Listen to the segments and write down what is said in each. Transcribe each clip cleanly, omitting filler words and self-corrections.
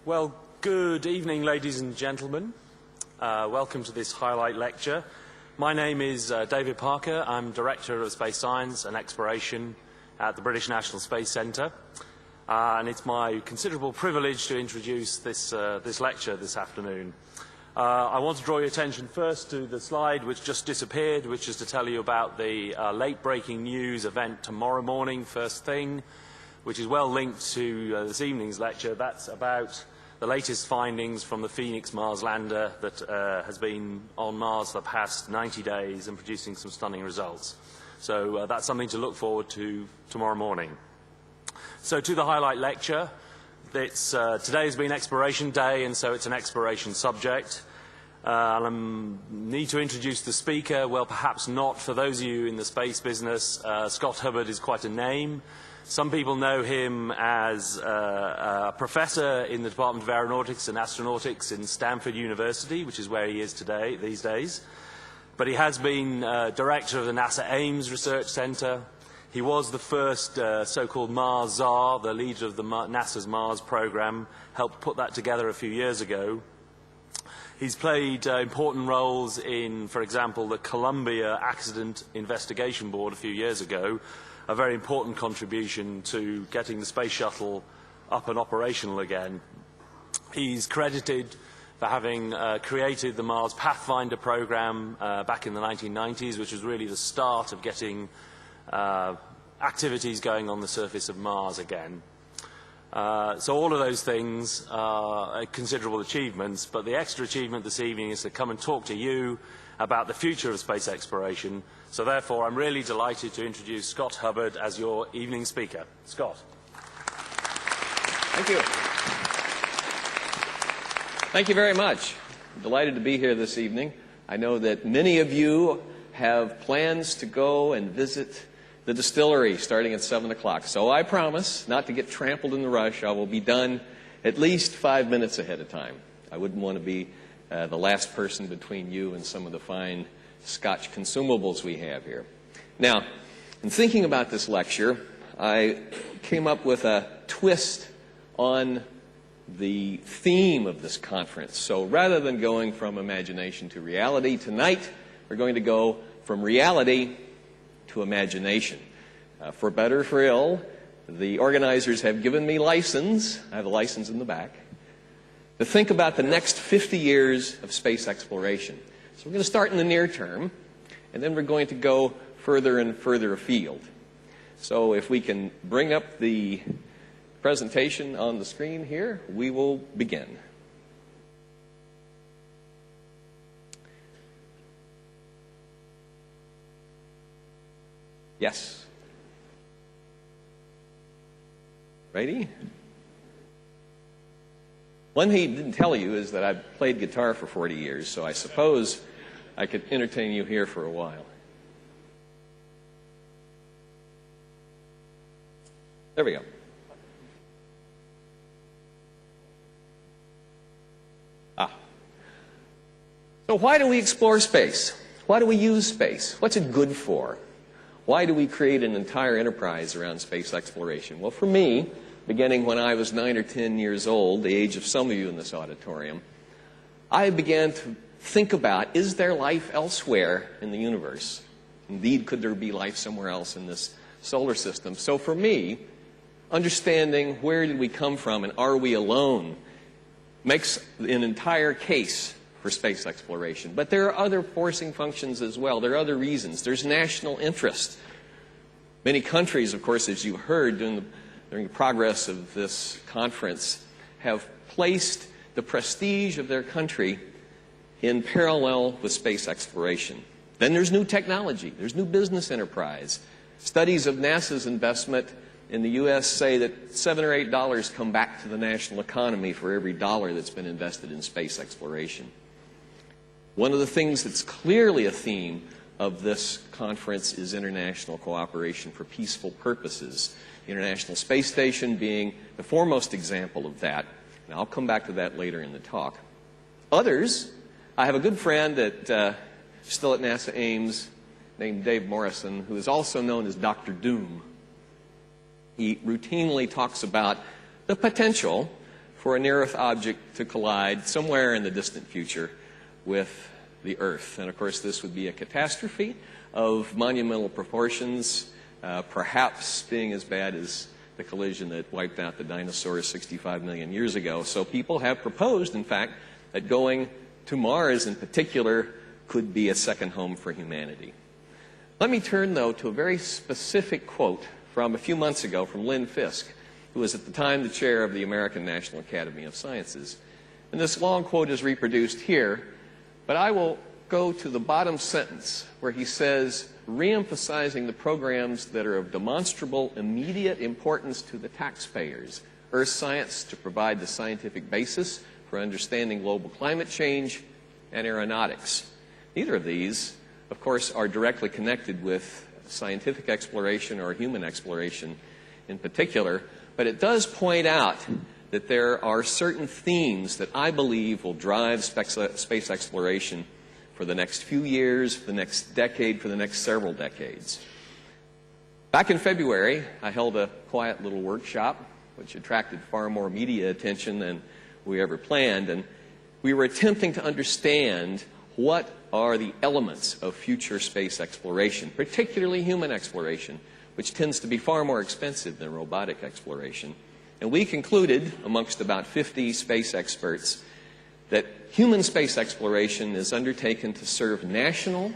Well, good evening, ladies and gentlemen. Welcome to this highlight lecture. My name is David Parker. I'm Director of Space Science and Exploration at the British National Space Centre. And it's my considerable privilege to introduce this lecture this afternoon. I want to draw your attention first to the slide which just disappeared, which is to tell you about the late-breaking news event tomorrow morning, first thing, which is well linked to this evening's lecture. That's about the latest findings from the Phoenix Mars lander that has been on Mars for the past 90 days and producing some stunning results. So that's something to look forward to tomorrow morning. So to the highlight lecture. Today has been Exploration Day, and so it's an exploration subject. I need to introduce the speaker. Well, perhaps not for those of you in the space business. Scott Hubbard is quite a name. Some people know him as a professor in the Department of Aeronautics and Astronautics in Stanford University, which is where he is today, these days. But he has been director of the NASA Ames Research Center. He was the first so-called Mars Czar, the leader of the NASA's Mars program, helped put that together a few years ago. He's played important roles in, for example, the Columbia Accident Investigation Board a few years ago, a very important contribution to getting the space shuttle up and operational again. He's credited for having created the Mars Pathfinder program back in the 1990s, which was really the start of getting activities going on the surface of Mars again. So all of those things are considerable achievements, but the extra achievement this evening is to come and talk to you about the future of space exploration. So therefore, I'm really delighted to introduce Scott Hubbard as your evening speaker. Scott. Thank you. Thank you very much. I'm delighted to be here this evening. I know that many of you have plans to go and visit the distillery starting at 7 o'clock. So I promise not to get trampled in the rush. I will be done at least 5 minutes ahead of time. I wouldn't want to be the last person between you and some of the fine Scotch consumables we have here. Now, in thinking about this lecture, I came up with a twist on the theme of this conference. So rather than going from imagination to reality, tonight we're going to go from reality to imagination. For better or for ill, the organizers have given me license, I have a license in the back, to think about the next 50 years of space exploration. So we're going to start in the near term, and then we're going to go further and further afield. So if we can bring up the presentation on the screen here, we will begin. Yes? Ready? One thing he didn't tell you is that I've played guitar for 40 years, so I suppose I could entertain you here for a while. There we go. So why do we explore space? Why do we use space? What's it good for? Why do we create an entire enterprise around space exploration? Well, for me, beginning when I was 9 or 10 years old, the age of some of you in this auditorium, I began to think about, is there life elsewhere in the universe? Indeed, could there be life somewhere else in this solar system? So for me, understanding where did we come from and are we alone makes an entire case for space exploration. But there are other forcing functions as well. There are other reasons. There's national interest. Many countries, of course, as you heard during the progress of this conference, have placed the prestige of their country in parallel with space exploration. Then there's new technology. There's new business enterprise. Studies of NASA's investment in the U.S. say that $7 or $8 come back to the national economy for every dollar that's been invested in space exploration. One of the things that's clearly a theme of this conference is international cooperation for peaceful purposes. The International Space Station being the foremost example of that. And I'll come back to that later in the talk. Others, I have a good friend still at NASA Ames named Dave Morrison, who is also known as Dr. Doom. He routinely talks about the potential for a near-Earth object to collide somewhere in the distant future with the Earth. And of course, this would be a catastrophe of monumental proportions, perhaps being as bad as the collision that wiped out the dinosaurs 65 million years ago. So people have proposed, in fact, that going to Mars in particular could be a second home for humanity. Let me turn, though, to a very specific quote from a few months ago from Lynn Fisk, who was at the time the chair of the American National Academy of Sciences. And this long quote is reproduced here, but I will go to the bottom sentence where he says, re-emphasizing the programs that are of demonstrable immediate importance to the taxpayers, Earth science to provide the scientific basis for understanding global climate change, and aeronautics. Neither of these, of course, are directly connected with scientific exploration or human exploration in particular, but it does point out that there are certain themes that I believe will drive space exploration for the next few years, for the next decade, for the next several decades. Back in February, I held a quiet little workshop which attracted far more media attention than we ever planned, and we were attempting to understand what are the elements of future space exploration, particularly human exploration, which tends to be far more expensive than robotic exploration. And we concluded, amongst about 50 space experts, that human space exploration is undertaken to serve national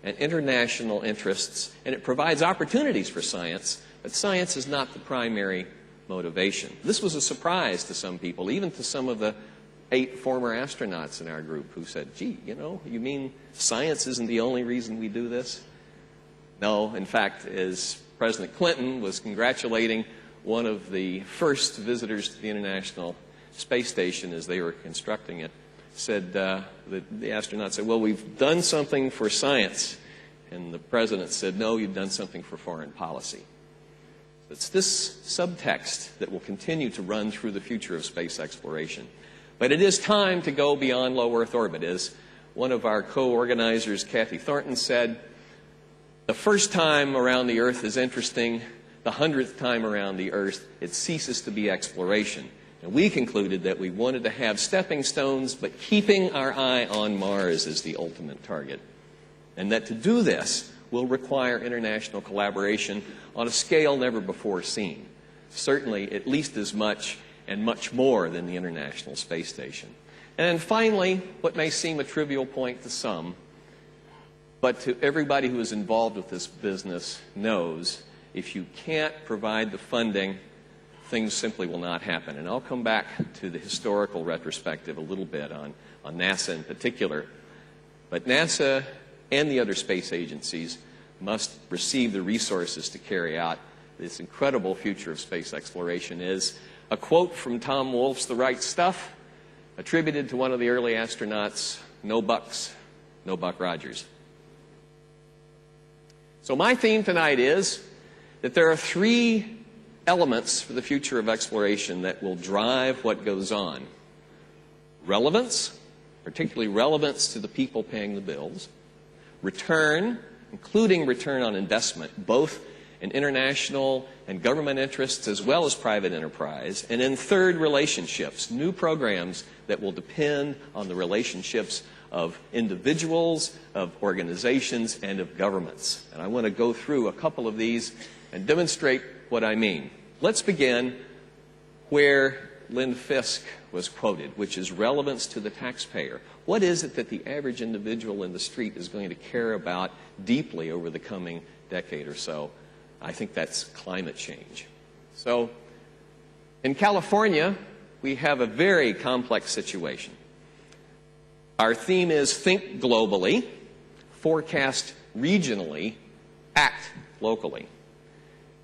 and international interests, and it provides opportunities for science, but science is not the primary motivation. This was a surprise to some people, even to some of the 8 former astronauts in our group who said, gee, you mean science isn't the only reason we do this? No, in fact, as President Clinton was congratulating one of the first visitors to the International Space Station as they were constructing it, said, the astronaut said, well, we've done something for science. And the president said, no, you've done something for foreign policy. It's this subtext that will continue to run through the future of space exploration. But it is time to go beyond low Earth orbit. As one of our co-organizers, Kathy Thornton, said, the first time around the Earth is interesting. The 100th time around the Earth, it ceases to be exploration. And we concluded that we wanted to have stepping stones, but keeping our eye on Mars as the ultimate target. And that to do this will require international collaboration on a scale never before seen. Certainly at least as much and much more than the International Space Station. And finally, what may seem a trivial point to some, but to everybody who is involved with this business knows, if you can't provide the funding, things simply will not happen. And I'll come back to the historical retrospective a little bit on NASA in particular. But NASA and the other space agencies must receive the resources to carry out this incredible future of space exploration. Is a quote from Tom Wolfe's The Right Stuff, attributed to one of the early astronauts, no bucks, no Buck Rogers. So my theme tonight is that there are 3 elements for the future of exploration that will drive what goes on. Relevance, particularly relevance to the people paying the bills. Return, including return on investment, both in international and government interests as well as private enterprise. And then third, relationships, new programs that will depend on the relationships of individuals, of organizations, and of governments. And I want to go through a couple of these and demonstrate what I mean. Let's begin where Lynn Fisk was quoted, which is relevance to the taxpayer. What is it that the average individual in the street is going to care about deeply over the coming decade or so? I think that's climate change. So in California, we have a very complex situation. Our theme is think globally, forecast regionally, act locally.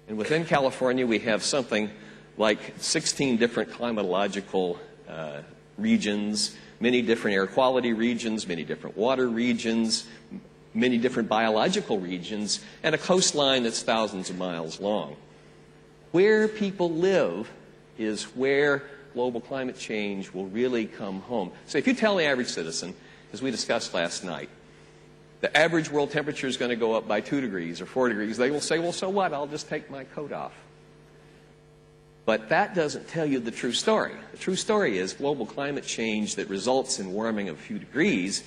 And within California, we have something like 16 different climatological regions, many different air quality regions, many different water regions, many different biological regions, and a coastline that's thousands of miles long. Where people live is where global climate change will really come home. So if you tell the average citizen, as we discussed last night, the average world temperature is going to go up by 2 degrees or 4 degrees, they will say, well, so what? I'll just take my coat off. But that doesn't tell you the true story. The true story is global climate change that results in warming of a few degrees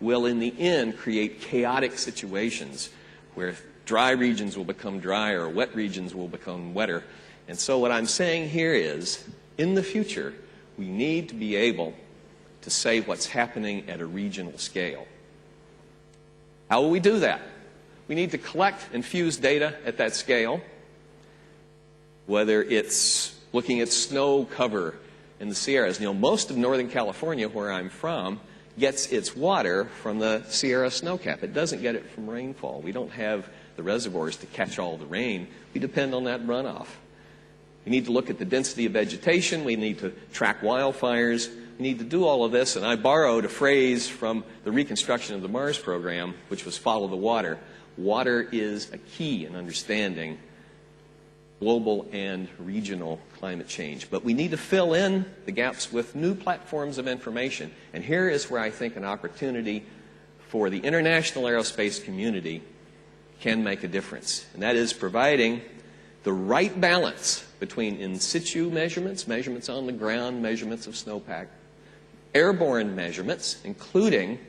will in the end create chaotic situations where dry regions will become drier, wet regions will become wetter. And so what I'm saying here is, in the future, we need to be able to say what's happening at a regional scale. How will we do that? We need to collect and fuse data at that scale, whether it's looking at snow cover in the Sierras. You know, most of Northern California, where I'm from, gets its water from the Sierra snowcap. It doesn't get it from rainfall. We don't have the reservoirs to catch all the rain. We depend on that runoff. We need to look at the density of vegetation. We need to track wildfires. We need to do all of this, and I borrowed a phrase from the reconstruction of the Mars program, which was follow the water. Water is a key in understanding global and regional climate change. But we need to fill in the gaps with new platforms of information. And here is where I think an opportunity for the international aerospace community can make a difference. And that is providing the right balance between in situ measurements, measurements on the ground, measurements of snowpack, airborne measurements, including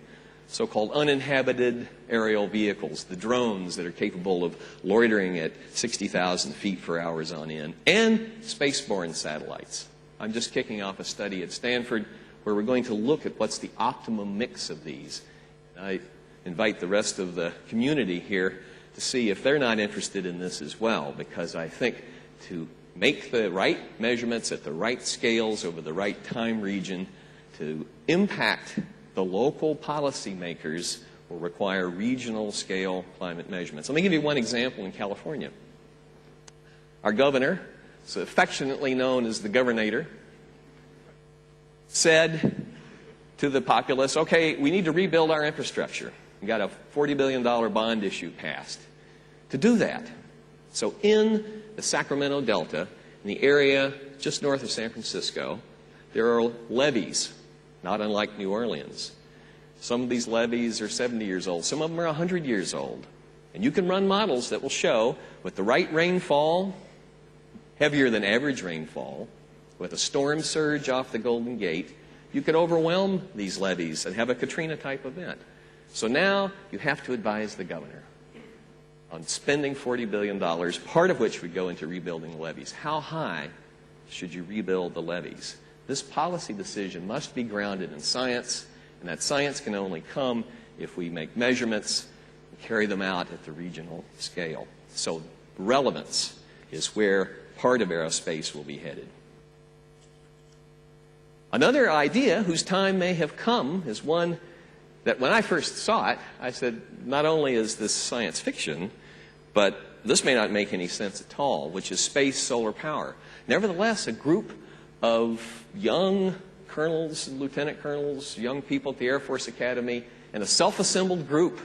so-called uninhabited aerial vehicles, the drones that are capable of loitering at 60,000 feet for hours on end, and spaceborne satellites. I'm just kicking off a study at Stanford where we're going to look at what's the optimum mix of these. I invite the rest of the community here to see if they're not interested in this as well, because I think to make the right measurements at the right scales over the right time region to impact the local policymakers will require regional scale climate measurements. Let me give you one example in California. Our governor, so affectionately known as the Governator, said to the populace, okay, we need to rebuild our infrastructure. We got a $40 billion bond issue passed. To do that, so in the Sacramento Delta, in the area just north of San Francisco, there are levees, not unlike New Orleans. Some of these levees are 70 years old. Some of them are 100 years old. And you can run models that will show with the right rainfall, heavier than average rainfall, with a storm surge off the Golden Gate, you could overwhelm these levees and have a Katrina-type event. So now you have to advise the governor on spending $40 billion, part of which would go into rebuilding the levees. How high should you rebuild the levees? This policy decision must be grounded in science, and that science can only come if we make measurements and carry them out at the regional scale. So relevance is where part of aerospace will be headed. Another idea whose time may have come is one that when I first saw it, I said, not only is this science fiction, but this may not make any sense at all, which is space solar power. Nevertheless, a group of young colonels and lieutenant colonels, young people at the Air Force Academy, and a self-assembled group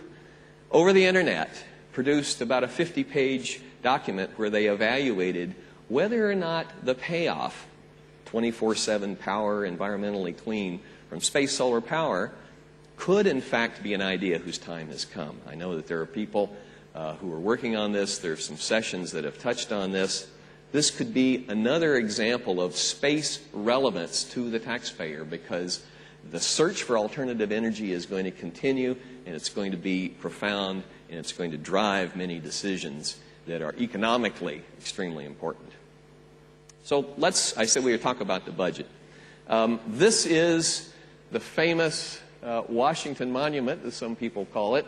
over the internet produced about a 50-page document where they evaluated whether or not the payoff, 24/7 power, environmentally clean, from space solar power, could in fact be an idea whose time has come. I know that there are people who are working on this. There are some sessions that have touched on this. This could be another example of space relevance to the taxpayer, because the search for alternative energy is going to continue, and it's going to be profound, and it's going to drive many decisions that are economically extremely important. So I said we would talk about the budget. This is the famous Washington Monument, as some people call it,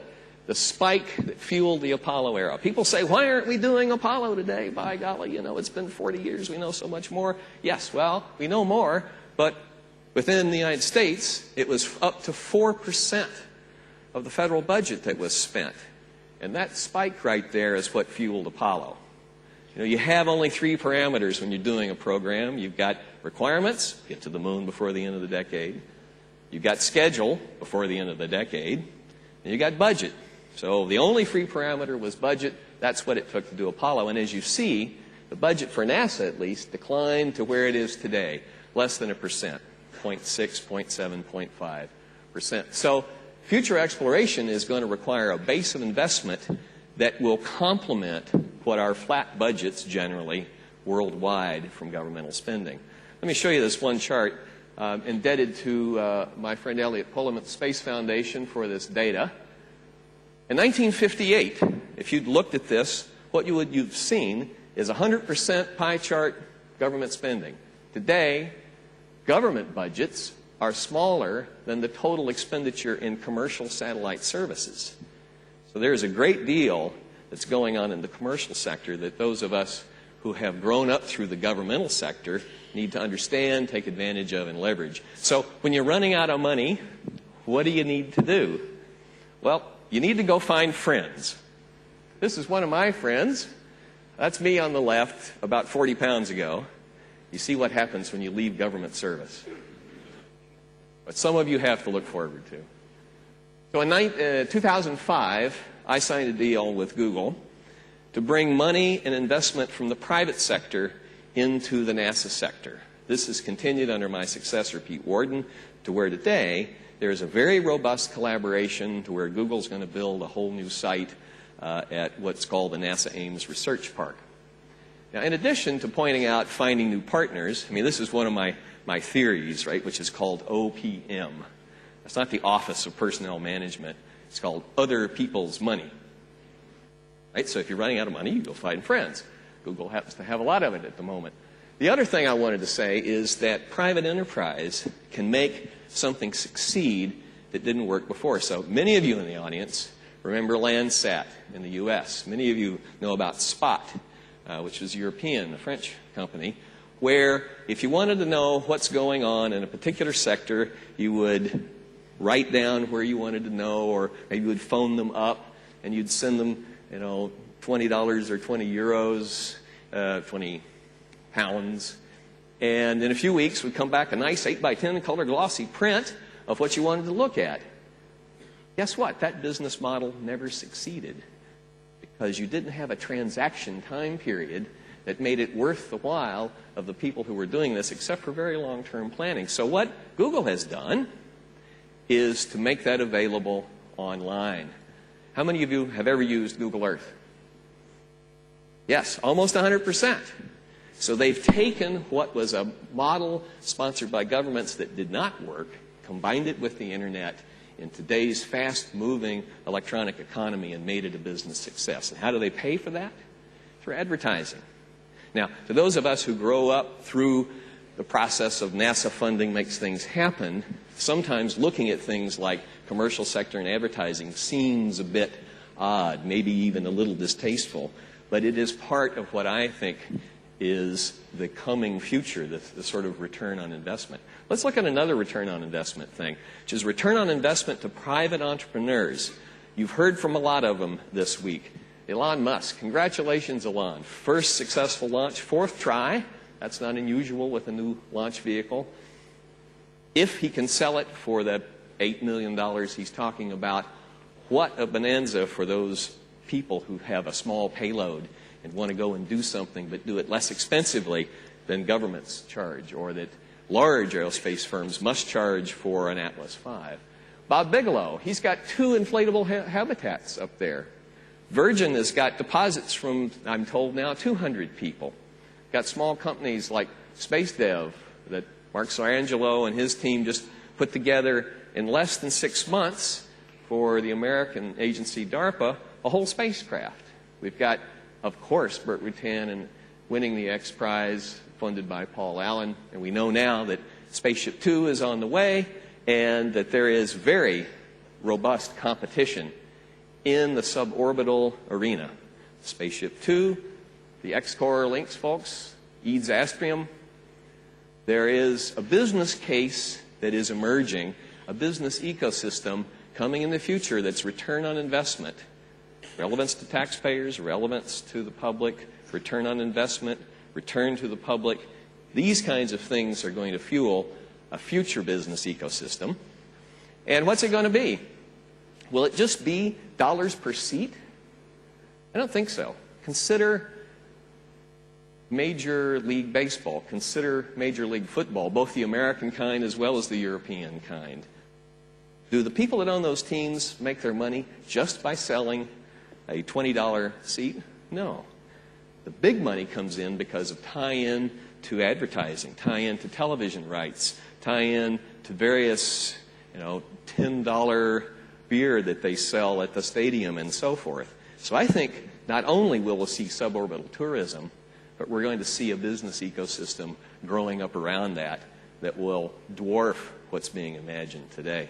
the spike that fueled the Apollo era. People say, why aren't we doing Apollo today? By golly, you know, it's been 40 years, we know so much more. Yes, well, we know more, but within the United States, it was up to 4% of the federal budget that was spent. And that spike right there is what fueled Apollo. You know, you have only 3 parameters when you're doing a program. You've got requirements, get to the moon before the end of the decade. You've got schedule before the end of the decade. And you got budget. So the only free parameter was budget. That's what it took to do Apollo. And as you see, the budget for NASA, at least, declined to where it is today, less than 1%, 0.6, 0.7, 0.5%. So future exploration is going to require a base of investment that will complement what our flat budgets generally worldwide from governmental spending. Let me show you this one chart, indebted to my friend Elliot Pullum at the Space Foundation for this data. In 1958, if you'd looked at this, what you've seen is 100% pie chart government spending. Today, government budgets are smaller than the total expenditure in commercial satellite services. So there's a great deal that's going on in the commercial sector that those of us who have grown up through the governmental sector need to understand, take advantage of, and leverage. So when you're running out of money, what do you need to do? Well, you need to go find friends. This is one of my friends. That's me on the left about 40 pounds ago. You see what happens when you leave government service. But some of you have to look forward to. So in 2005, I signed a deal with Google to bring money and investment from the private sector into the NASA sector. This has continued under my successor, Pete Warden, to where today there is a very robust collaboration to where Google's going to build a whole new site at what's called the NASA Ames Research Park. Now, in addition to pointing out finding new partners, I mean, this is one of my theories, right, which is called OPM. It's not the Office of Personnel Management. It's called Other People's Money. Right? So if you're running out of money, you go find friends. Google happens to have a lot of it at the moment. The other thing I wanted to say is that private enterprise can make something succeed that didn't work before. So many of you in the audience remember Landsat in the U.S. Many of you know about Spot, which was European, a French company, where if you wanted to know what's going on in a particular sector, you would write down where you wanted to know, or maybe you would phone them up and you'd send them, $20 or 20 euros, 20 pounds. And in a few weeks would come back a nice 8x10 color glossy print of what you wanted to look at. Guess what? That business model never succeeded because you didn't have a transaction time period that made it worth the while of the people who were doing this, except for very long-term planning. So what Google has done is to make that available online. How many of you have ever used Google Earth? Yes, almost 100%. So they've taken what was a model sponsored by governments that did not work, combined it with the internet in today's fast-moving electronic economy, and made it a business success. And how do they pay for that? Through advertising. Now, to those of us who grow up through the process of NASA funding makes things happen, sometimes looking at things like commercial sector and advertising seems a bit odd, maybe even a little distasteful, but it is part of what I think is the coming future, the sort of return on investment. Let's look at another return on investment thing, which is return on investment to private entrepreneurs. You've heard from a lot of them this week. Elon Musk. Congratulations, Elon. First successful launch, fourth try. That's not unusual with a new launch vehicle. If he can sell it for the $8 million he's talking about, what a bonanza for those people who have a small payload and want to go and do something but do it less expensively than governments charge, or that large aerospace firms must charge for an Atlas V. Bob Bigelow, he's got 2 inflatable habitats up there. Virgin has got deposits from, I'm told now, 200 people. Got small companies like Space Dev that Mark Sarangelo and his team just put together in less than 6 months for the American agency DARPA, a whole spacecraft. We've got, of course, Burt Rutan and winning the X Prize funded by Paul Allen, and we know now that Spaceship Two is on the way and that there is very robust competition in the suborbital arena. Spaceship Two, the X-Core Lynx folks, EADS Astrium. There is a business case that is emerging, a business ecosystem coming in the future that's return on investment, relevance to taxpayers, relevance to the public, return on investment, return to the public. These kinds of things are going to fuel a future business ecosystem. And what's it going to be? Will it just be dollars per seat? I don't think so. Consider Major League Baseball. Consider Major League Football, both the American kind as well as the European kind. Do the people that own those teams make their money just by selling a $20 seat? No. The big money comes in because of tie-in to advertising, tie-in to television rights, tie-in to various, $10 beer that they sell at the stadium and so forth. So I think not only will we see suborbital tourism, but we're going to see a business ecosystem growing up around that will dwarf what's being imagined today.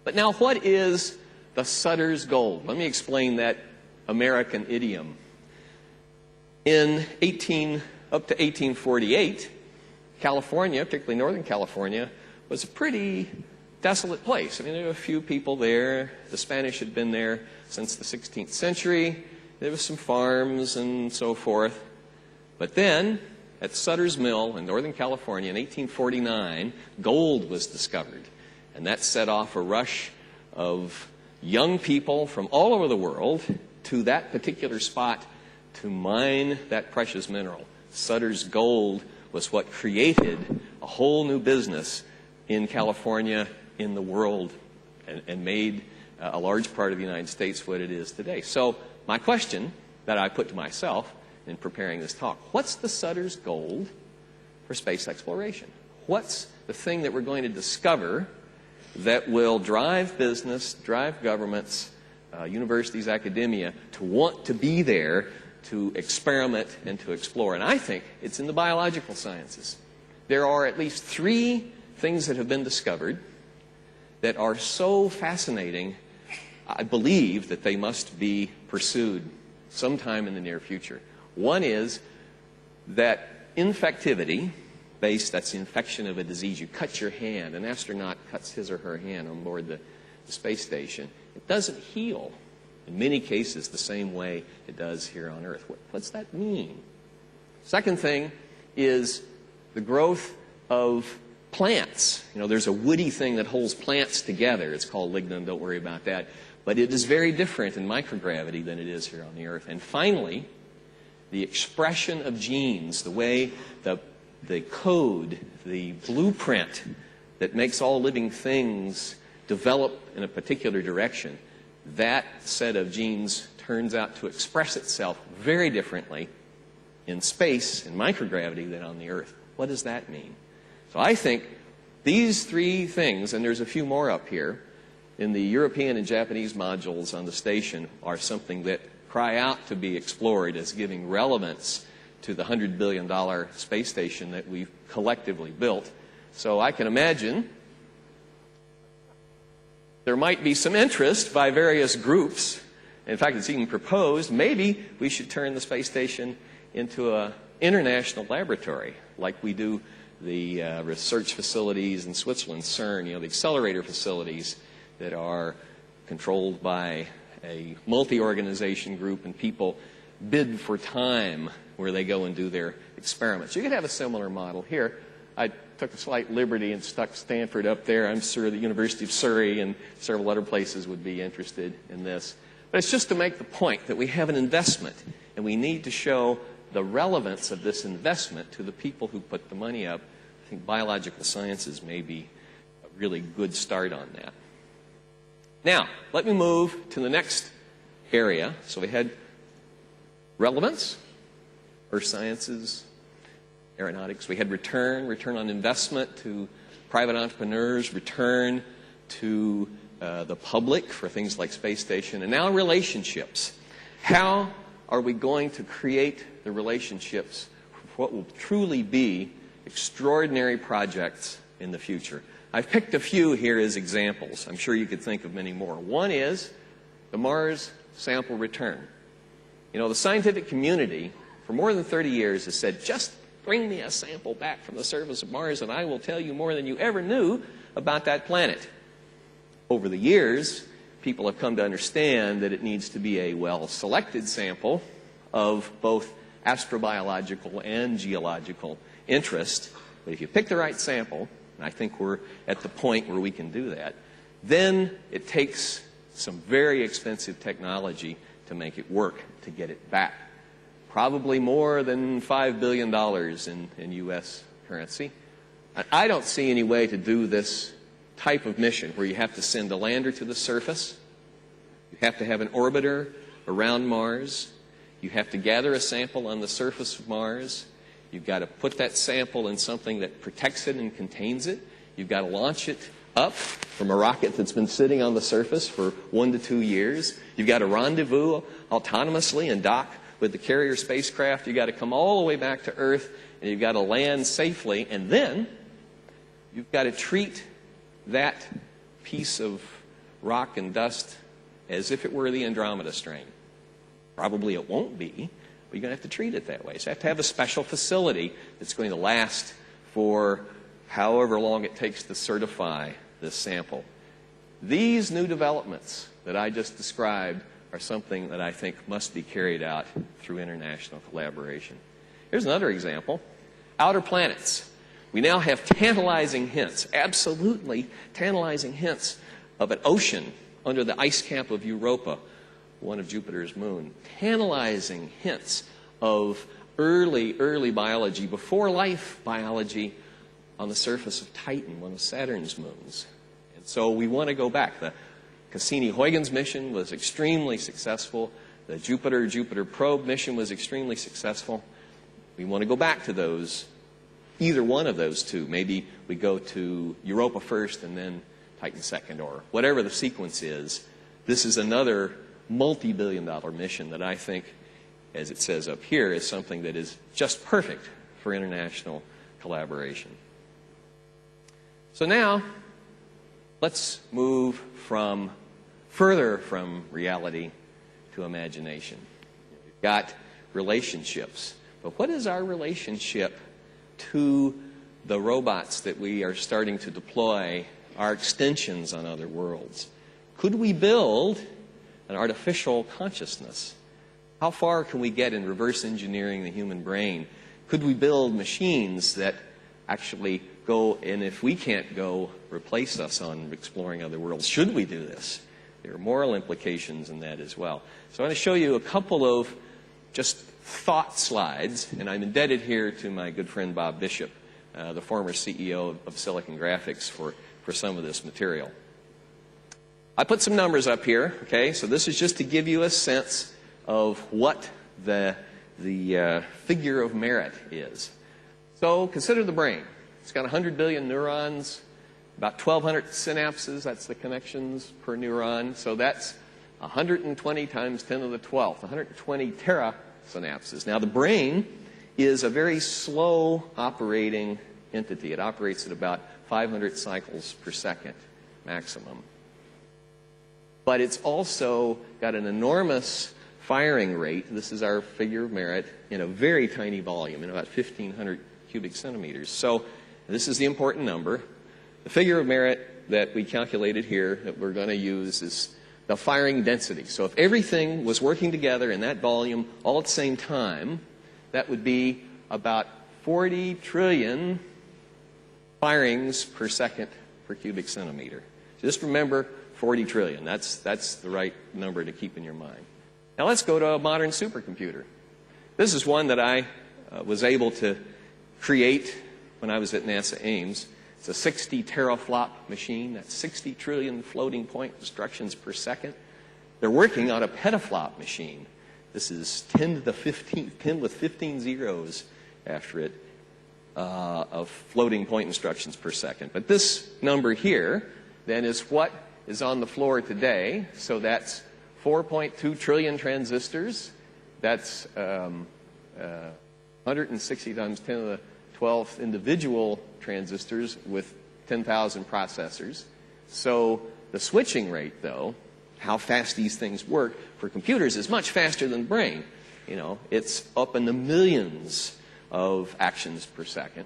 But now, what is the Sutter's Gold? Let me explain that American idiom. Up to 1848, California, particularly Northern California, was a pretty desolate place. I mean, there were a few people there. The Spanish had been there since the 16th century. There was some farms and so forth. But then, at Sutter's Mill in Northern California in 1849, gold was discovered. And that set off a rush of young people from all over the world to that particular spot to mine that precious mineral. Sutter's Gold was what created a whole new business in California, in the world, and made a large part of the United States what it is today. So my question that I put to myself in preparing this talk, what's the Sutter's Gold for space exploration? What's the thing that we're going to discover that will drive business, drive governments, universities, academia, to want to be there to experiment and to explore? And I think it's in the biological sciences. There are at least 3 things that have been discovered that are so fascinating, I believe that they must be pursued sometime in the near future. One is that infectivity, that's the infection of a disease. You cut your hand, an astronaut cuts his or her hand on board the space station. It doesn't heal, in many cases, the same way it does here on Earth. What's that mean? Second thing is the growth of plants. There's a woody thing that holds plants together. It's called lignin. Don't worry about that. But it is very different in microgravity than it is here on the Earth. And finally, the expression of genes, the way the code, the blueprint that makes all living things develop in a particular direction, that set of genes turns out to express itself very differently in space, in microgravity, than on the Earth. What does that mean? So I think these 3 things, and there's a few more up here, in the European and Japanese modules on the station are something that cry out to be explored as giving relevance to the $100 billion space station that we've collectively built. So I can imagine there might be some interest by various groups. In fact, it's even proposed maybe we should turn the space station into an international laboratory, like we do the research facilities in Switzerland, CERN, the accelerator facilities that are controlled by a multi-organization group, and people bid for time where they go and do their experiments. You could have a similar model here. I took a slight liberty and stuck Stanford up there. I'm sure the University of Surrey and several other places would be interested in this. But it's just to make the point that we have an investment, and we need to show the relevance of this investment to the people who put the money up. I think biological sciences may be a really good start on that. Now, let me move to the next area. So we had relevance, earth sciences, aeronautics. We had return on investment to private entrepreneurs, return to the public for things like space station, and now relationships. How are we going to create the relationships for what will truly be extraordinary projects in the future? I've picked a few here as examples. I'm sure you could think of many more. One is the Mars sample return. The scientific community for more than 30 years has said, just bring me a sample back from the surface of Mars and I will tell you more than you ever knew about that planet. Over the years, people have come to understand that it needs to be a well-selected sample of both astrobiological and geological interest. But if you pick the right sample, and I think we're at the point where we can do that, then it takes some very expensive technology to make it work, to get it back. Probably more than $5 billion in U.S. currency. I don't see any way to do this type of mission where you have to send a lander to the surface, you have to have an orbiter around Mars, You have to gather a sample on the surface of Mars. You've got to put that sample in something that protects it and contains it. You've got to launch it up from a rocket that's been sitting on the surface for 1 to 2 years. You've got to rendezvous autonomously and dock with the carrier spacecraft. You've got to come all the way back to Earth, and you've got to land safely. And then you've got to treat that piece of rock and dust as if it were the Andromeda strain. Probably it won't be, but you're going to have to treat it that way. So you have to have a special facility that's going to last for however long it takes to certify this sample. These new developments that I just described are something that I think must be carried out through international collaboration. Here's another example. Outer planets. We now have tantalizing hints, absolutely tantalizing hints of an ocean under the ice cap of Europa, one of Jupiter's moons. Tantalizing hints of early biology, before life biology, on the surface of Titan, one of Saturn's moons. And so we want to go back. The Cassini-Huygens mission was extremely successful. The Jupiter probe mission was extremely successful. We want to go back to those, either one of those two. Maybe we go to Europa first and then Titan second, or whatever the sequence is. This is another multi-billion-dollar mission that I think, as it says up here, is something that is just perfect for international collaboration. So now, let's move further from reality to imagination. We've got relationships. But what is our relationship to the robots that we are starting to deploy, our extensions on other worlds? Could we build an artificial consciousness? How far can we get in reverse engineering the human brain? Could we build machines that actually go, and if we can't go, replace us on exploring other worlds? Should we do this? There are moral implications in that as well. So I'm going to show you a couple of just thought slides, and I'm indebted here to my good friend Bob Bishop, the former CEO of Silicon Graphics, for some of this material. I put some numbers up here, okay? So this is just to give you a sense of what the figure of merit is. So consider the brain. It's got 100 billion neurons, about 1,200 synapses. That's the connections per neuron. So that's 120 times 10 to the 12th, 120 terasynapses. Now, the brain is a very slow operating entity. It operates at about 500 cycles per second maximum. But it's also got an enormous firing rate. This is our figure of merit in a very tiny volume, in about 1,500 cubic centimeters. So this is the important number. The figure of merit that we calculated here that we're going to use is the firing density. So if everything was working together in that volume all at the same time, that would be about 40 trillion firings per second per cubic centimeter. So just remember 40 trillion. That's the right number to keep in your mind. Now let's go to a modern supercomputer. This is one that I was able to create when I was at NASA Ames. It's a 60 teraflop machine. That's 60 trillion floating point instructions per second. They're working on a petaflop machine. This is 10 to the 15th, 10 with 15 zeros after it, of floating point instructions per second. But this number here then is what is on the floor today. So that's 4.2 trillion transistors. That's 160 times 10 to the 12th individual transistors with 10,000 processors. So the switching rate, though, how fast these things work for computers is much faster than the brain. You know, it's up in the millions of actions per second.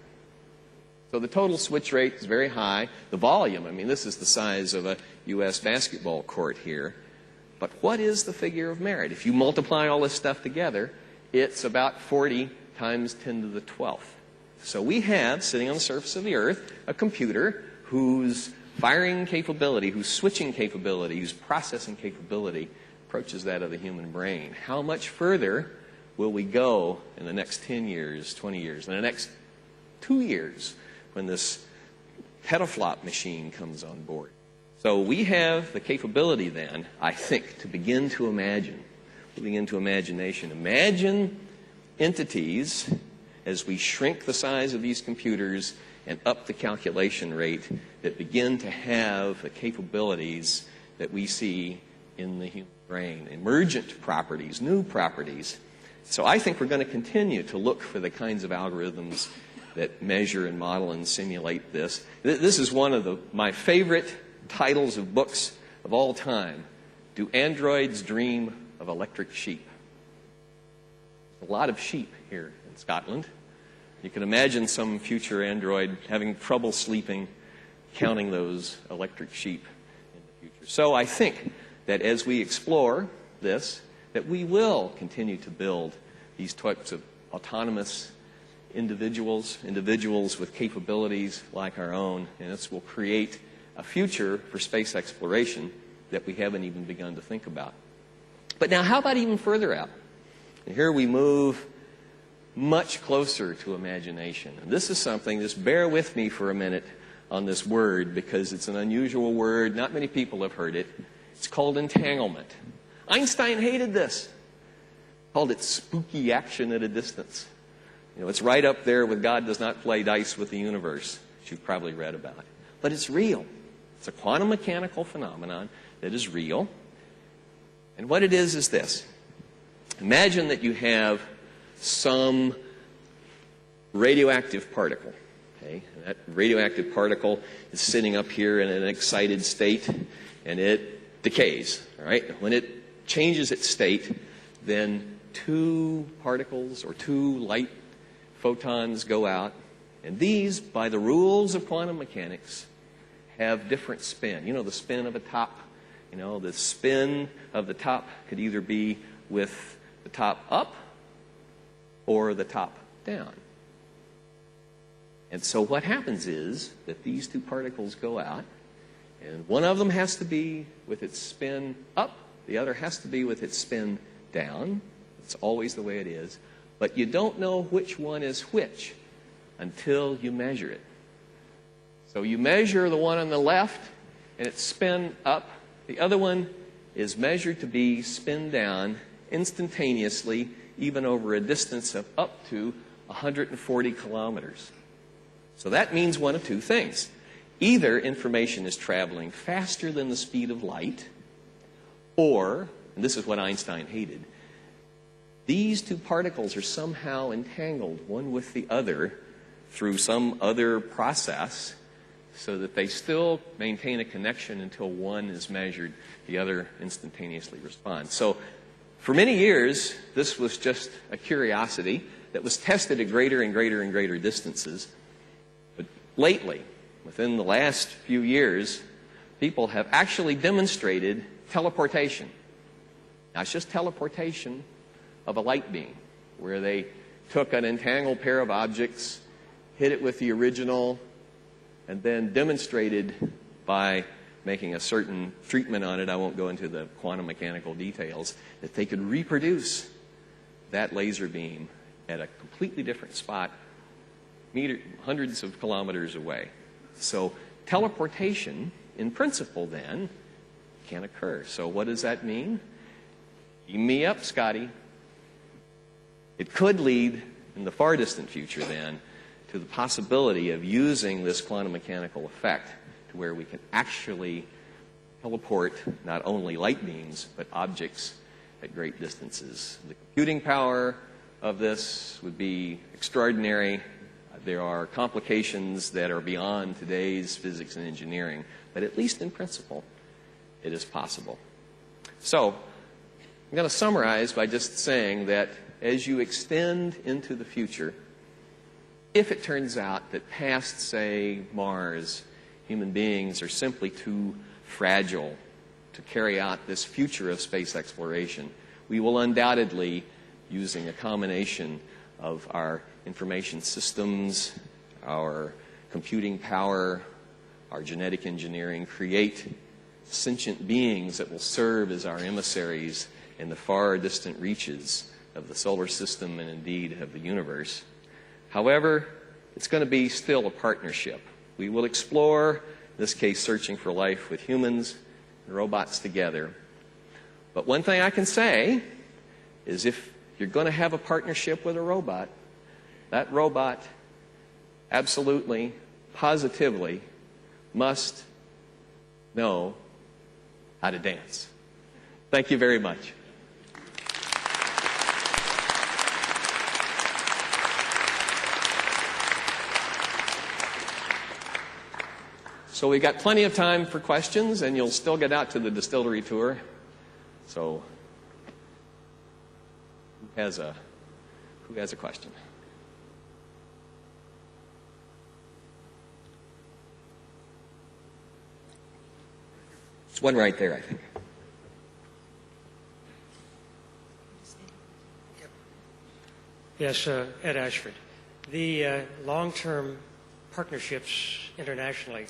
So the total switch rate is very high. The volume, I mean, this is the size of a U.S. basketball court here. But what is the figure of merit? If you multiply all this stuff together, it's about 40 times 10 to the 12th. So we have, sitting on the surface of the Earth, a computer whose firing capability, whose switching capability, whose processing capability approaches that of the human brain. How much further will we go in the next 10 years, 20 years, in the next 2 years when this petaflop machine comes on board? So we have the capability then, I think, to begin to imagine moving into imagination. Imagine entities as we shrink the size of these computers and up the calculation rate that begin to have the capabilities that we see in the human brain. Emergent properties, new properties. So I think we're going to continue to look for the kinds of algorithms that measure and model and simulate this. This is one of my favorite titles of books of all time. Do Androids Dream of Electric Sheep? A lot of sheep here in Scotland. You can imagine some future android having trouble sleeping, counting those electric sheep in the future. So I think that as we explore this, that we will continue to build these types of autonomous individuals with capabilities like our own, and this will create a future for space exploration that we haven't even begun to think about. But now, how about even further out? And here we move much closer to imagination. And this is something, just bear with me for a minute on this word, because it's an unusual word. Not many people have heard it. It's called entanglement. Einstein hated this. Called it spooky action at a distance. You know, it's right up there with God does not play dice with the universe, which you've probably read about. But it's real. It's a quantum mechanical phenomenon that is real. And what it is this. Imagine that you have some radioactive particle. Okay? And that radioactive particle is sitting up here in an excited state, and it decays. All right? When it changes its state, then two particles or two light photons go out, and these, by the rules of quantum mechanics, have different spin. You know, the spin of a top. You know, the spin of the top could either be with the top up or the top down. And so what happens is that these two particles go out, and one of them has to be with its spin up, the other has to be with its spin down. It's always the way it is. But you don't know which one is which until you measure it. So you measure the one on the left, and it's spin up. The other one is measured to be spin down instantaneously, even over a distance of up to 140 kilometers. So that means one of two things. Either information is traveling faster than the speed of light, or, and this is what Einstein hated, these two particles are somehow entangled one with the other through some other process, so that they still maintain a connection until one is measured, the other instantaneously responds. So for many years, this was just a curiosity that was tested at greater and greater and greater distances. But lately, within the last few years, people have actually demonstrated teleportation. Now, it's just teleportation of a light beam, where they took an entangled pair of objects, hit it with the original, and then demonstrated by making a certain treatment on it, I won't go into the quantum mechanical details, that they could reproduce that laser beam at a completely different spot, hundreds of kilometers away. So teleportation, in principle then, can occur. So what does that mean? Beam me up, Scotty. It could lead, in the far distant future then, to the possibility of using this quantum mechanical effect to where we can actually teleport not only light beams, but objects at great distances. The computing power of this would be extraordinary. There are complications that are beyond today's physics and engineering, but at least in principle, it is possible. So, I'm going to summarize by just saying that as you extend into the future, if it turns out that past, say, Mars, human beings are simply too fragile to carry out this future of space exploration, we will undoubtedly, using a combination of our information systems, our computing power, our genetic engineering, create sentient beings that will serve as our emissaries in the far distant reaches of the solar system and indeed of the universe. However, it's going to be still a partnership. We will explore, in this case, searching for life with humans and robots together. But one thing I can say is if you're going to have a partnership with a robot, that robot absolutely, positively must know how to dance. Thank you very much. So we've got plenty of time for questions, and you'll still get out to the distillery tour. So who has a question? There's one right there, I think. Yes, Ed Ashford. The long-term partnerships internationally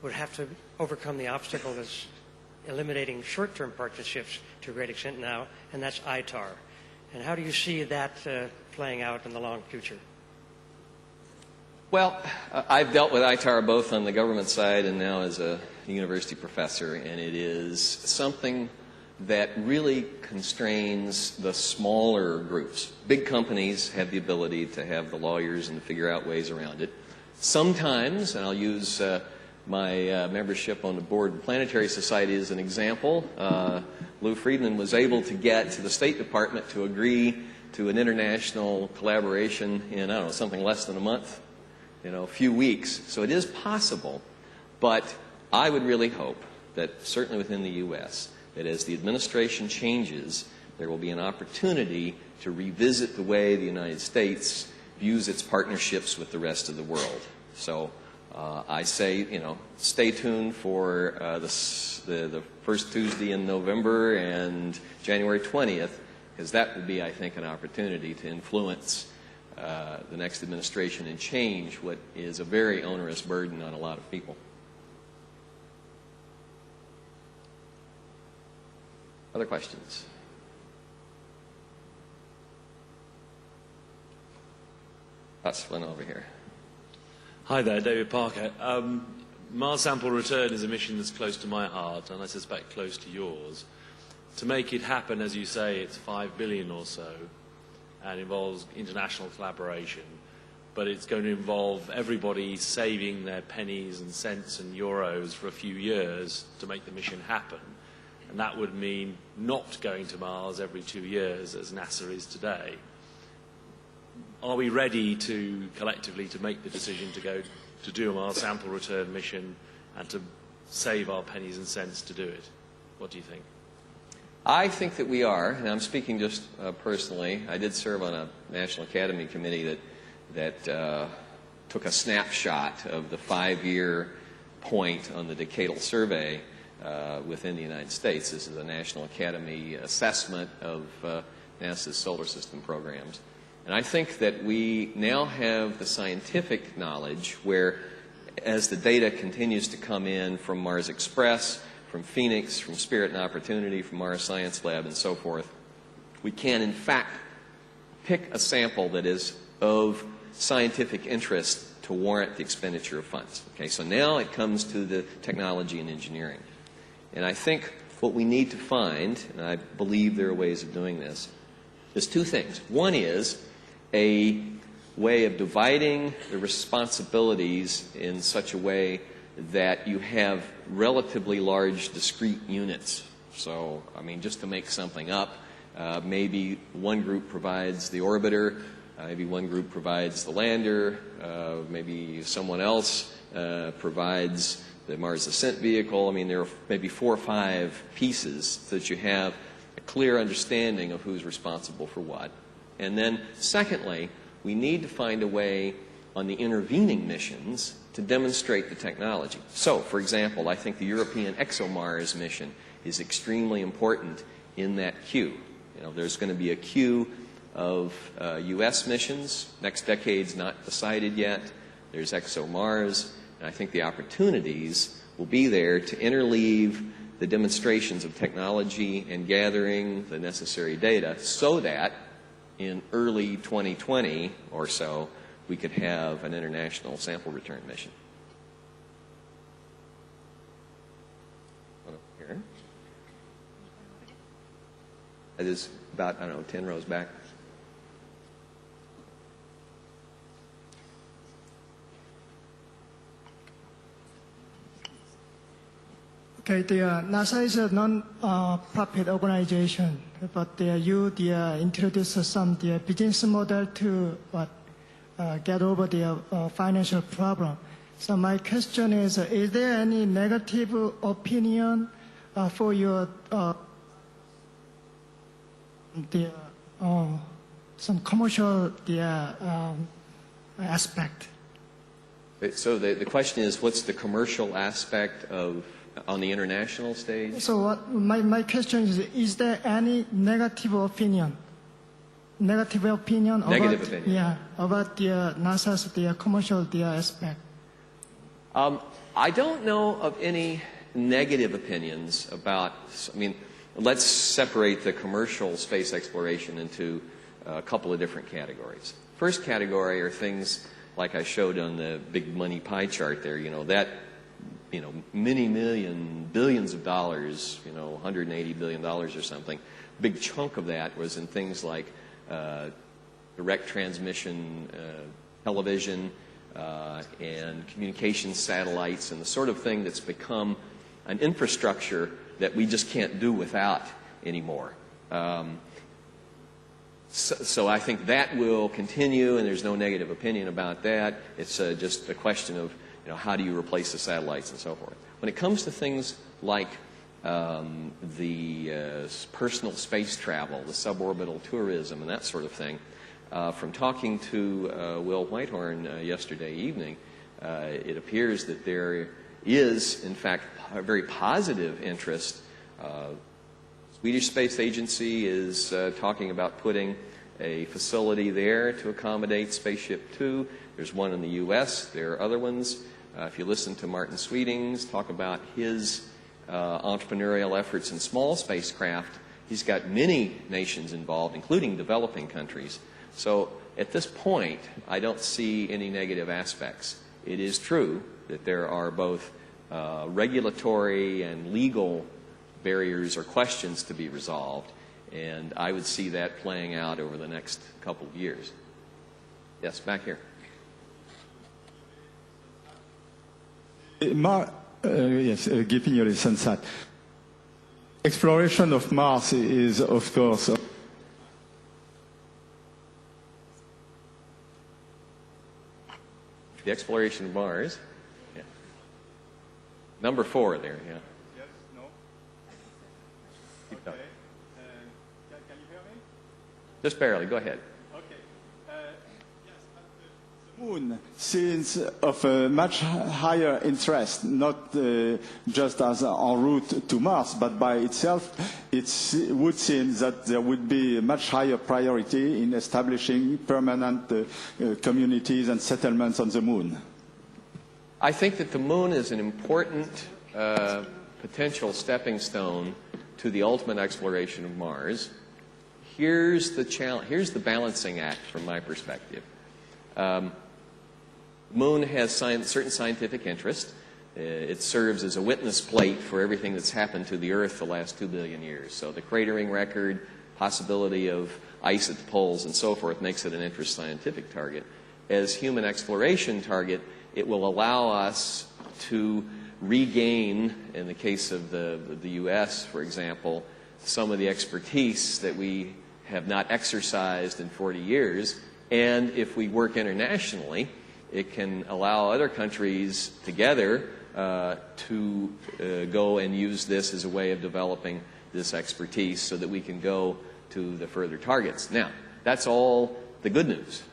would have to overcome the obstacle that's eliminating short-term partnerships to a great extent now, and that's ITAR. And how do you see that playing out in the long future? Well, I've dealt with ITAR both on the government side and now as a university professor, and it is something that really constrains the smaller groups. Big companies have the ability to have the lawyers and to figure out ways around it. Sometimes, and I'll use my membership on the board of Planetary Society as an example, Lou Friedman was able to get to the State Department to agree to an international collaboration in, I don't know, something less than a month, a few weeks. So it is possible, but I would really hope that certainly within the U.S., that as the administration changes, there will be an opportunity to revisit the way the United States views its partnerships with the rest of the world. So I say, stay tuned for the first Tuesday in November and January 20th, because that will be, I think, an opportunity to influence the next administration and change what is a very onerous burden on a lot of people. Other questions? That's one over here. Hi there, David Parker. Mars sample return is a mission that's close to my heart, and I suspect close to yours. To make it happen, as you say, it's $5 billion or so, and involves international collaboration. But it's going to involve everybody saving their pennies and cents and euros for a few years to make the mission happen. And that would mean not going to Mars every 2 years, as NASA is today. Are we ready to collectively to make the decision to go to do a Mars sample return mission and to save our pennies and cents to do it? What do you think? I think that we are, and I'm speaking just personally. I did serve on a National Academy committee that took a snapshot of the 5-year point on the decadal survey within the United States. This is a National Academy assessment of NASA's solar system programs. And I think that we now have the scientific knowledge where, as the data continues to come in from Mars Express, from Phoenix, from Spirit and Opportunity, from Mars Science Lab, and so forth, we can, in fact, pick a sample that is of scientific interest to warrant the expenditure of funds. Okay, so now it comes to the technology and engineering. And I think what we need to find, and I believe there are ways of doing this, is two things. One is a way of dividing the responsibilities in such a way that you have relatively large discrete units. So, I mean, just to make something up, maybe one group provides the orbiter, maybe one group provides the lander, maybe someone else provides the Mars Ascent Vehicle. I mean, there are maybe 4 or 5 pieces so that you have a clear understanding of who's responsible for what. And then, secondly, we need to find a way on the intervening missions to demonstrate the technology. So, for example, I think the European ExoMars mission is extremely important in that queue. There's going to be a queue of U.S. missions. Next decade's not decided yet. There's ExoMars. And I think the opportunities will be there to interleave the demonstrations of technology and gathering the necessary data so that in early 2020 or so, we could have an international sample return mission. One up here. It is about, I don't know, 10 rows back. Okay, NASA is a non-profit organization, but you introduce some business model to get over the financial problem. So my question is there any negative opinion for your some commercial aspect? So the question is, what's the commercial aspect of on the international stage? So my question is there any negative opinion? Negative opinion about the NASA's commercial aspect? I don't know of any negative opinions about, I mean, let's separate the commercial space exploration into a couple of different categories. First category are things like I showed on the big money pie chart there, many billions of dollars, $180 billion or something. Big chunk of that was in things like direct transmission television and communication satellites and the sort of thing that's become an infrastructure that we just can't do without anymore. So I think that will continue, and there's no negative opinion about that. It's just a question of how do you replace the satellites and so forth. When it comes to things like the personal space travel, the suborbital tourism, and that sort of thing, from talking to Will Whitehorn yesterday evening, it appears that there is, in fact, a very positive interest. Swedish Space Agency is talking about putting a facility there to accommodate Spaceship Two. There's one in the U.S. There are other ones. If you listen to Martin Sweetings talk about his entrepreneurial efforts in small spacecraft, he's got many nations involved, including developing countries. So at this point, I don't see any negative aspects. It is true that there are both regulatory and legal barriers or questions to be resolved, and I would see that playing out over the next couple of years. Yes, back here. Giving your sense that exploration of Mars is, of course, the exploration of Mars. Yeah. Number 4 there, yeah. Yes, no? Keep Okay. going. Can you hear me? Just barely, go ahead. Okay. Yes, the Moon seems of a much higher interest, not just as en route to Mars, but by itself. It would seem that there would be a much higher priority in establishing permanent communities and settlements on the Moon. I think that the Moon is an important potential stepping stone to the ultimate exploration of Mars. Here's the challenge. Here's the balancing act from my perspective. The Moon has certain scientific interest. It serves as a witness plate for everything that's happened to the Earth the last 2 billion years. So the cratering record, possibility of ice at the poles, and so forth makes it an interest scientific target. As human exploration target, it will allow us to regain, in the case of the U.S., for example, some of the expertise that we have not exercised in 40 years. And if we work internationally, it can allow other countries together to go and use this as a way of developing this expertise so that we can go to the further targets. Now, that's all the good news.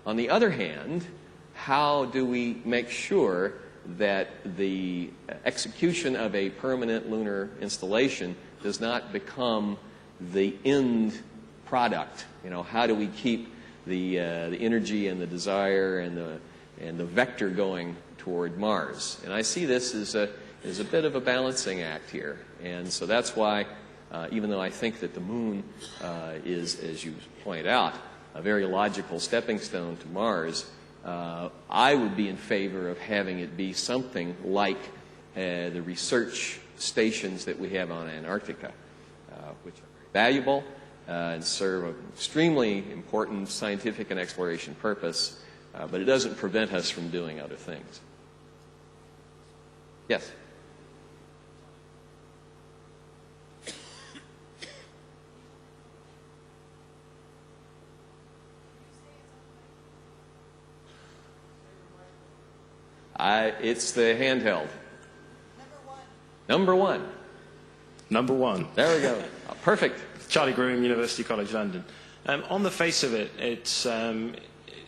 On the other hand, how do we make sure that the execution of a permanent lunar installation does not become the end product? How do we keep the energy and the desire and the vector going toward Mars? And I see this as a bit of a balancing act here. And so that's why, even though I think that the Moon is, as you point out, a very logical stepping stone to Mars, I would be in favor of having it be something like the research stations that we have on Antarctica, which are very valuable, and serve an extremely important scientific and exploration purpose, but it doesn't prevent us from doing other things. Yes? It's the handheld. Number one. Number one. There we go. Perfect. Charlie Groom, University College London. On the face of it, it's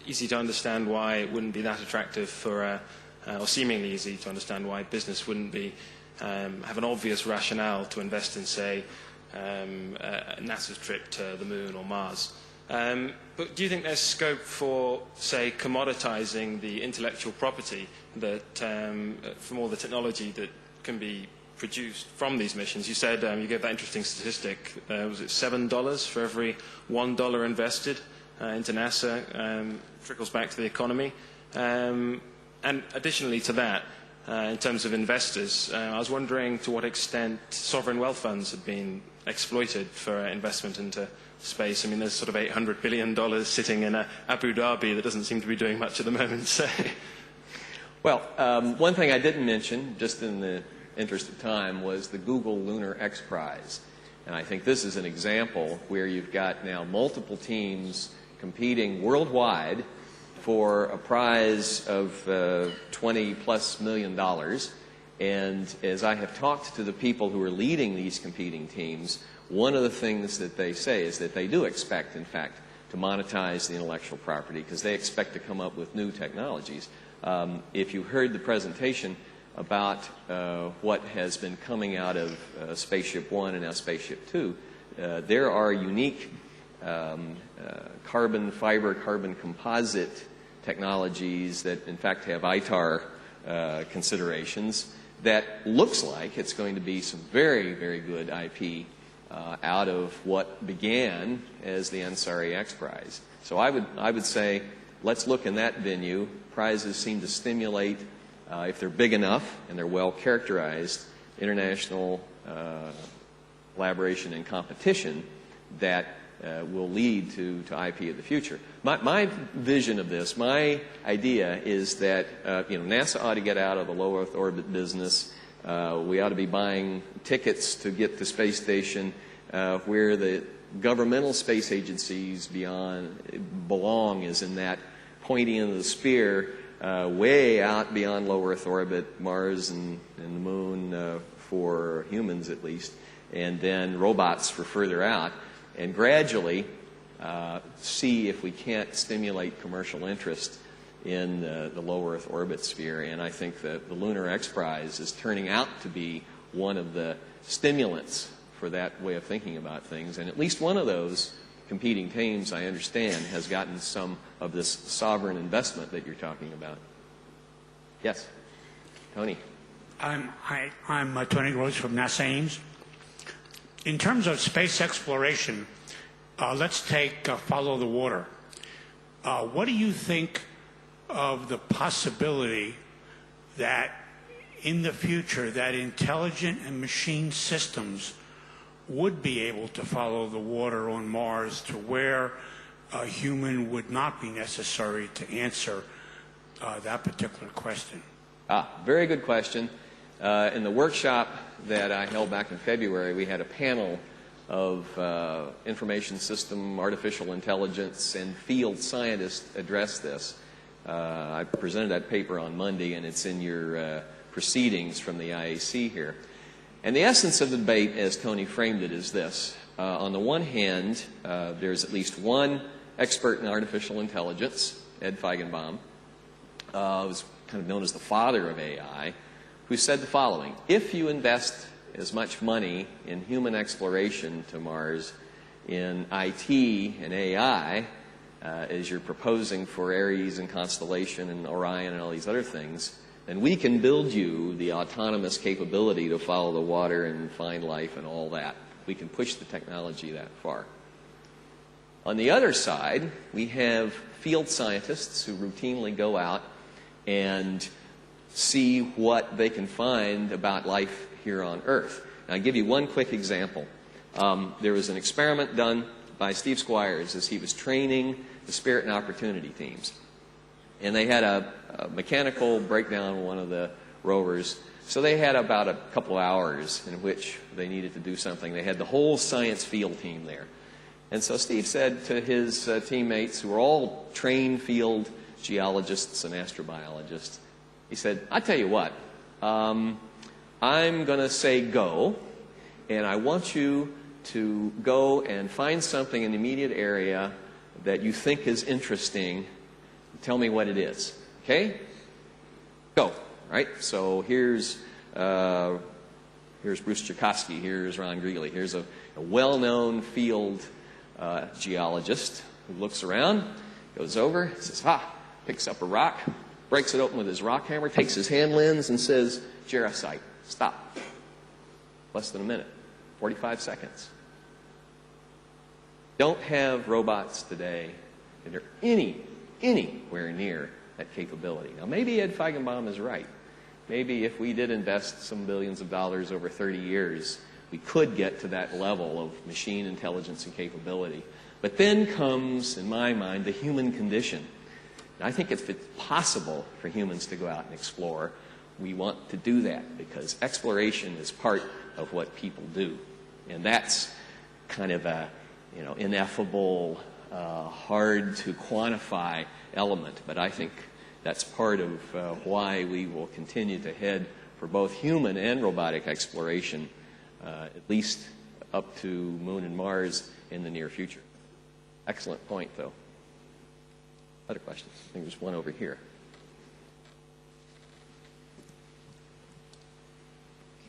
easy to understand why it wouldn't be that attractive for, or seemingly easy to understand why business wouldn't be have an obvious rationale to invest in, say, NASA's trip to the Moon or Mars. But do you think there's scope for, say, commoditizing the intellectual property that from all the technology that can be produced from these missions? You said you gave that interesting statistic. Was it $7 for every $1 invested into NASA trickles back to the economy? And additionally to that, in terms of investors, I was wondering to what extent sovereign wealth funds had been exploited for investment into space. I mean, there's sort of $800 billion sitting in Abu Dhabi that doesn't seem to be doing much at the moment. So. Well, one thing I didn't mention, just in the interest of time, was the Google Lunar X Prize. And I think this is an example where you've got now multiple teams competing worldwide for a prize of $20+ million. And as I have talked to the people who are leading these competing teams, one of the things that they say is that they do expect, in fact, to monetize the intellectual property because they expect to come up with new technologies. If you heard the presentation about what has been coming out of Spaceship One and now Spaceship Two, there are unique carbon fiber, carbon composite technologies that in fact have ITAR considerations that looks like it's going to be some very, very good IP out of what began as the Ansari X Prize. So I would say let's look in that venue. Prizes seem to stimulate, if they're big enough and they're well characterized, international collaboration and competition that will lead to IP of the future. My vision of this, my idea is that NASA ought to get out of the low Earth orbit business. We ought to be buying tickets to get to space station where the governmental space agencies belong is in that pointy end of the spear, way out beyond low Earth orbit, Mars and the Moon for humans at least, and then robots for further out, and gradually see if we can't stimulate commercial interest in the low Earth orbit sphere. And I think that the Lunar X Prize is turning out to be one of the stimulants for that way of thinking about things. And at least one of those competing teams, I understand, has gotten some of this sovereign investment that you're talking about. Yes, Tony. I'm Tony Gross from NASA Ames. In terms of space exploration, let's take Follow the Water. What do you think of the possibility that in the future that intelligent and machine systems would be able to follow the water on Mars to where a human would not be necessary to answer that particular question? Very good question. In the workshop that I held back in February, we had a panel of information system, artificial intelligence, and field scientists address this. I presented that paper on Monday, and it's in your proceedings from the IAC here. And the essence of the debate, as Tony framed it, is this. On the one hand, there's at least one expert in artificial intelligence, Ed Feigenbaum, who's kind of known as the father of AI, who said the following: if you invest as much money in human exploration to Mars, in IT and AI, as you're proposing for Ares and Constellation and Orion and all these other things, then we can build you the autonomous capability to follow the water and find life and all that. We can push the technology that far. On the other side, we have field scientists who routinely go out and see what they can find about life here on Earth. And I'll give you one quick example. There was an experiment done by Steve Squires as he was training the Spirit and Opportunity teams. And they had a mechanical breakdown on one of the rovers. So they had about a couple hours in which they needed to do something. They had the whole science field team there. And so Steve said to his teammates, who were all trained field geologists and astrobiologists, he said, I tell you what, I'm going to say go, and I want you to go and find something in the immediate area that you think is interesting. Tell me what it is. Okay? Go. Right? So here's Bruce Tchaikovsky. Here's Ron Greeley. Here's a well-known field geologist who looks around, goes over, says, picks up a rock, breaks it open with his rock hammer, takes his hand lens and says, jarosite. Stop. Less than a minute. 45 seconds. Don't have robots today that are anywhere near that capability. Now, maybe Ed Feigenbaum is right. Maybe if we did invest some billions of dollars over 30 years, we could get to that level of machine intelligence and capability. But then comes, in my mind, the human condition. And I think if it's possible for humans to go out and explore, we want to do that because exploration is part of what people do. And that's kind of a, ineffable, hard to quantify element. But I think that's part of why we will continue to head for both human and robotic exploration, at least up to Moon and Mars in the near future. Excellent point, though. Other questions? I think there's one over here.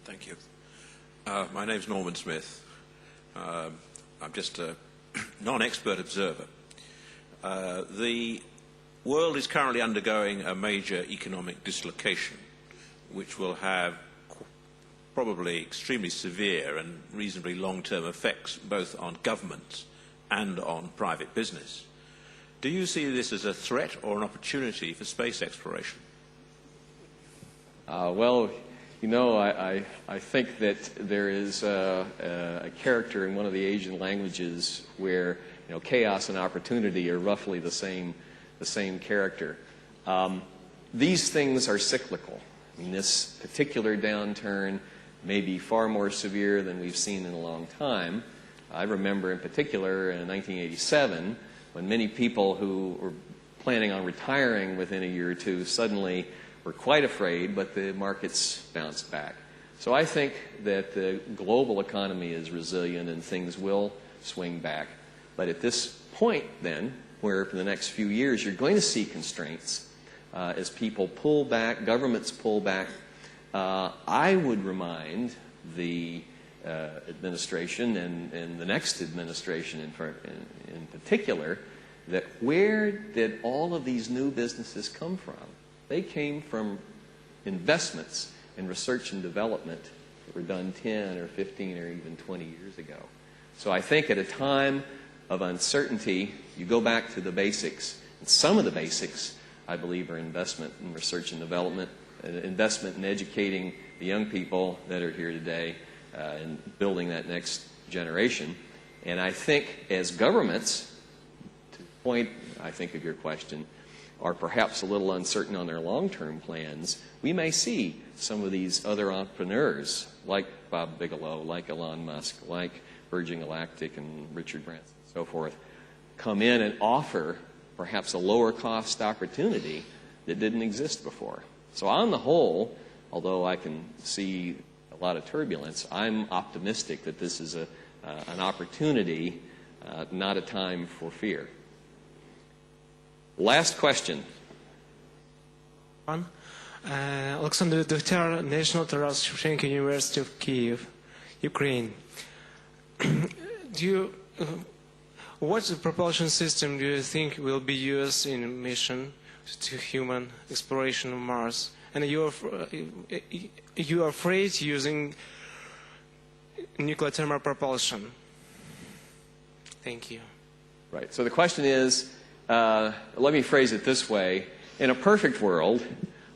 Thank you. My name's Norman Smith. I'm just a non-expert observer. The world is currently undergoing a major economic dislocation, which will have probably extremely severe and reasonably long-term effects both on governments and on private business. Do you see this as a threat or an opportunity for space exploration? Well, I think that there is a character in one of the Asian languages where chaos and opportunity are roughly the same character. These things are cyclical. I mean, this particular downturn may be far more severe than we've seen in a long time. I remember in particular in 1987 when many people who were planning on retiring within a year or two suddenly were quite afraid, but the markets bounced back. So I think that the global economy is resilient and things will swing back. But at this point then, where for the next few years you're going to see constraints as people pull back, governments pull back, I would remind the administration and the next administration in particular that where did all of these new businesses come from? They came from investments in research and development that were done 10 or 15 or even 20 years ago. So I think at a time of uncertainty, you go back to the basics. And some of the basics, I believe, are investment in research and development, investment in educating the young people that are here today, and building that next generation. And I think as governments, to the point, I think, of your question, are perhaps a little uncertain on their long-term plans, we may see some of these other entrepreneurs, like Bob Bigelow, like Elon Musk, like Virgin Galactic and Richard Branson, and so forth, come in and offer perhaps a lower-cost opportunity that didn't exist before. So on the whole, although I can see a lot of turbulence, I'm optimistic that this is an opportunity, not a time for fear. Last question. Alexander Dukhtar, National Taras Shevchenko University of Kiev, Ukraine. What propulsion system do you think will be used in a mission to human exploration of Mars? And you are afraid using nuclear thermal propulsion? Thank you. Right. So the question is, let me phrase it this way. In a perfect world,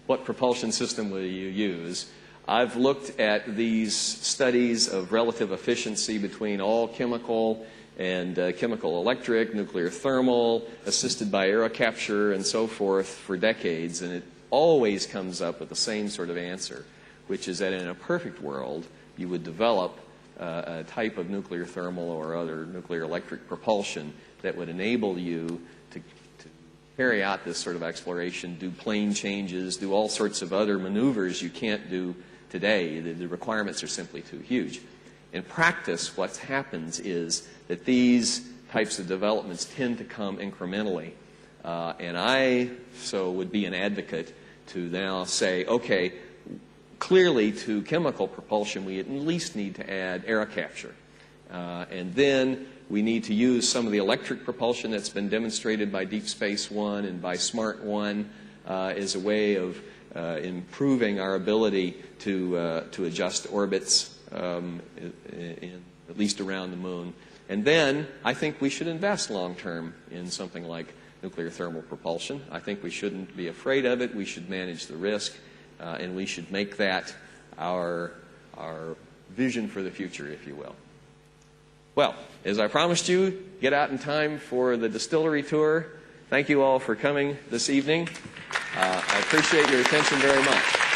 what propulsion system will you use? I've looked at these studies of relative efficiency between all chemical and chemical electric, nuclear thermal, assisted by air capture, and so forth for decades, and it always comes up with the same sort of answer, which is that in a perfect world, you would develop a type of nuclear thermal or other nuclear electric propulsion that would enable you to carry out this sort of exploration, do plane changes, do all sorts of other maneuvers you can't do today. The requirements are simply too huge. In practice, what happens is that these types of developments tend to come incrementally. And I would be an advocate to now say, okay, clearly to chemical propulsion, we at least need to add air capture. And then we need to use some of the electric propulsion that's been demonstrated by Deep Space One and by Smart One as a way of improving our ability to adjust orbits at least around the moon. And then I think we should invest long-term in something like nuclear thermal propulsion. I think we shouldn't be afraid of it. We should manage the risk, and we should make that our vision for the future, if you will. Well, as I promised you, get out in time for the distillery tour. Thank you all for coming this evening. I appreciate your attention very much.